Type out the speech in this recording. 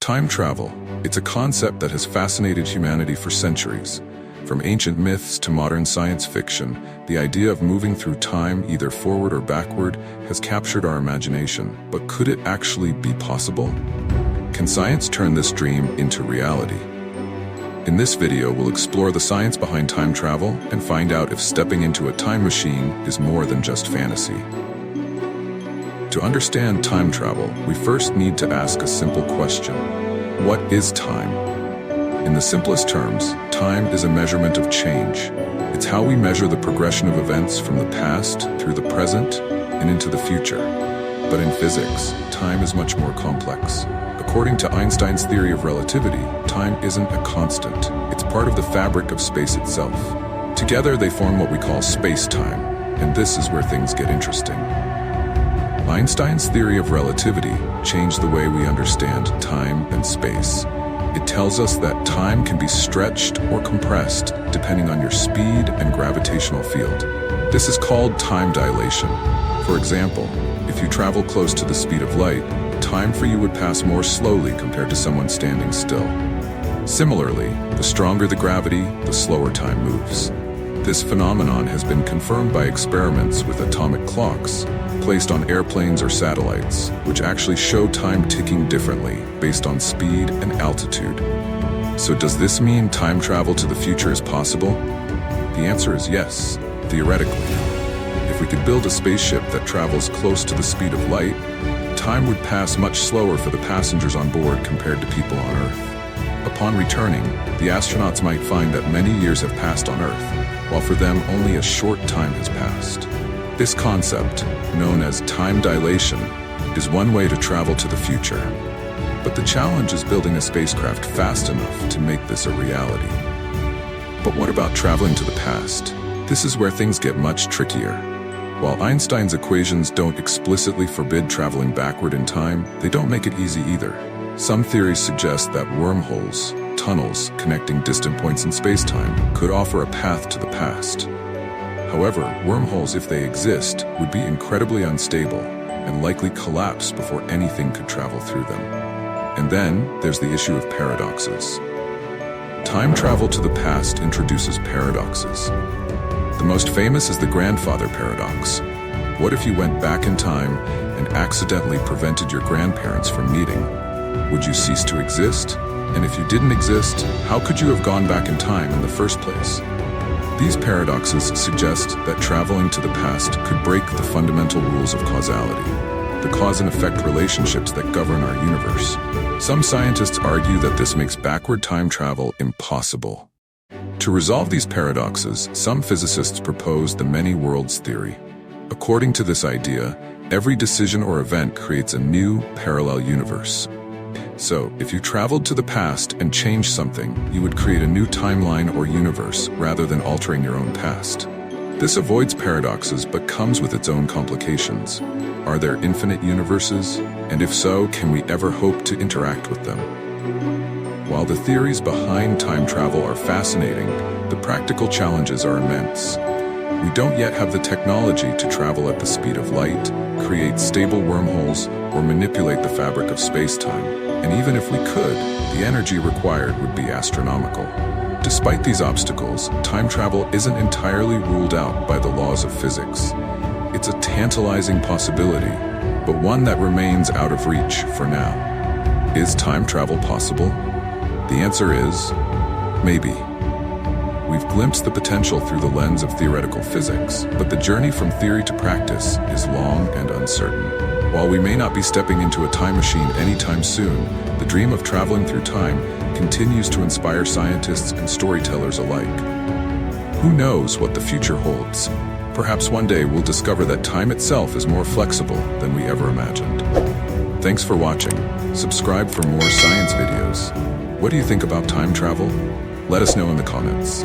Time travel. It's a concept that has fascinated humanity for centuries. From ancient myths to modern science fiction, the idea of moving through time, either forward or backward, has captured our imagination. But could it actually be possible? Can science turn this dream into reality? In this video, we'll explore the science behind time travel and find out if stepping into a time machine is more than just fantasy. To understand time travel, we first need to ask a simple question. What is time? In the simplest terms, time is a measurement of change. It's how we measure the progression of events from the past through the present and into the future. But in physics, time is much more complex. According to Einstein's theory of relativity, time isn't a constant. It's part of the fabric of space itself. Together, they form what we call space-time, and this is where things get interesting. Einstein's theory of relativity changed the way we understand time and space. It tells us that time can be stretched or compressed depending on your speed and gravitational field. This is called time dilation. For example, if you travel close to the speed of light, time for you would pass more slowly compared to someone standing still. Similarly, the stronger the gravity, the slower time moves. This phenomenon has been confirmed by experiments with atomic clocks placed on airplanes or satellites, which actually show time ticking differently based on speed and altitude. So does this mean time travel to the future is possible? The answer is yes, theoretically. If we could build a spaceship that travels close to the speed of light, time would pass much slower for the passengers on board compared to people on Earth. Upon returning, the astronauts might find that many years have passed on Earth, while for them only a short time has passed. This concept, known as time dilation, is one way to travel to the future. But the challenge is building a spacecraft fast enough to make this a reality. But what about traveling to the past? This is where things get much trickier. While Einstein's equations don't explicitly forbid traveling backward in time, they don't make it easy either. Some theories suggest that wormholes, tunnels connecting distant points in space-time, could offer a path to the past. However, wormholes, if they exist, would be incredibly unstable and likely collapse before anything could travel through them. And then, there's the issue of paradoxes. Time travel to the past introduces paradoxes. The most famous is the grandfather paradox. What if you went back in time and accidentally prevented your grandparents from meeting? Would you cease to exist? And if you didn't exist, how could you have gone back in time in the first place? These paradoxes suggest that traveling to the past could break the fundamental rules of causality, the cause and effect relationships that govern our universe. Some scientists argue that this makes backward time travel impossible. To resolve these paradoxes, some physicists propose the many worlds theory. According to this idea, every decision or event creates a new, parallel universe. So, if you traveled to the past and changed something, you would create a new timeline or universe rather than altering your own past. This avoids paradoxes but comes with its own complications. Are there infinite universes? And if so, can we ever hope to interact with them? While the theories behind time travel are fascinating, the practical challenges are immense. We don't yet have the technology to travel at the speed of light, create stable wormholes, or manipulate the fabric of space-time. And even if we could, the energy required would be astronomical. Despite these obstacles, time travel isn't entirely ruled out by the laws of physics. It's a tantalizing possibility, but one that remains out of reach for now. Is time travel possible? The answer is maybe. We've glimpsed the potential through the lens of theoretical physics, but the journey from theory to practice is long and uncertain. While we may not be stepping into a time machine anytime soon, the dream of traveling through time continues to inspire scientists and storytellers alike. Who knows what the future holds? Perhaps one day we'll discover that time itself is more flexible than we ever imagined. Thanks for watching. Subscribe for more science videos. What do you think about time travel? Let us know in the comments.